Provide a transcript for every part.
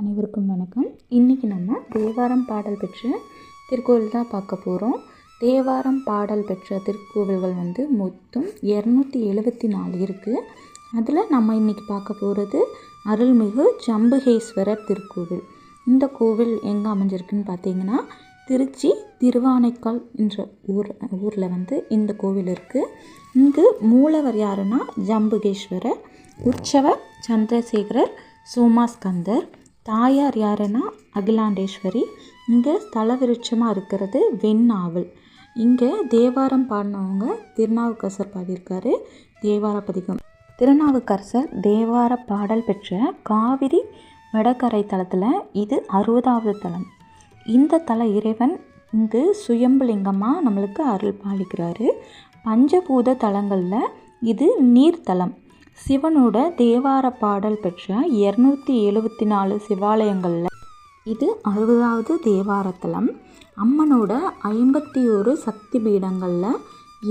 அனைவருக்கும் வணக்கம். இன்றைக்கி நம்ம தேவாரம் பாடல் பெற்ற திருக்கோவில் தான் பார்க்க போகிறோம். தேவாரம் பாடல் பெற்ற திருக்கோவில்கள் மொத்தம் 274 இருக்குது. அதில் நம்ம இன்றைக்கி பார்க்க போகிறது அருள்மிகு ஜம்புகேஸ்வரர் திருக்கோவில். இந்த கோவில் எங்கே அமைஞ்சிருக்குன்னு பார்த்தீங்கன்னா திருச்சி திருவானைக்கால் என்ற ஊரில் இந்த கோவில் இருக்குது. இங்கு மூலவர் யாருன்னா ஜம்புகேஸ்வரர், உற்சவர் சந்திரசேகரர் சோமாஸ்கந்தர், தாயார் யாருன்னா அகிலாண்டேஸ்வரி. இங்கே ஸ்தல விருட்சமாக இருக்கிறது வெண்ணாவல். இங்கே தேவாரம் பாடினவங்க திருநாவுக்கரசர் பாடியிருக்காரு தேவார பதிகம். திருநாவுக்கரசர் தேவார பாடல் பெற்ற காவிரி வடகரை தலத்தில் இது 60வது தலம். இந்த தல இறைவன் இங்கு சுயம்புலிங்கமாக நம்மளுக்கு அருள் பாலிக்கிறாரு. பஞ்சபூத தலங்களில் இது நீர்த்தலம். சிவனோட தேவார பாடல் பெற்ற 274 சிவாலயங்களில் இது 60வது தேவாரத்தலம். அம்மனோட 51 சக்தி பீடங்களில்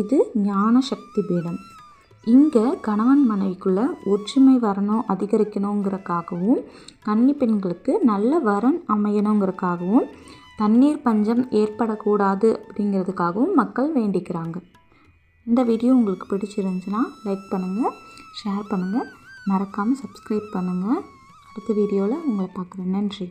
இது ஞான சக்தி பீடம். இங்கே கணவன் மனைவிக்குள்ளே ஒற்றுமை வரணும், அதிகரிக்கணுங்கிறக்காகவும், கன்னி பெண்களுக்கு நல்ல வரன் அமையணுங்கிறக்காகவும், தண்ணீர் பஞ்சம் ஏற்படக்கூடாது அப்படிங்கிறதுக்காகவும் மக்கள் வேண்டிக்கிறாங்க. இந்த வீடியோ உங்களுக்கு பிடிச்சிருந்துச்சுன்னா லைக் பண்ணுங்கள், ஷேர் பண்ணுங்கள், மறக்காமல் சப்ஸ்கிரைப் பண்ணுங்கள். அடுத்த வீடியோவில் உங்களை பார்க்குறேன். நன்றி.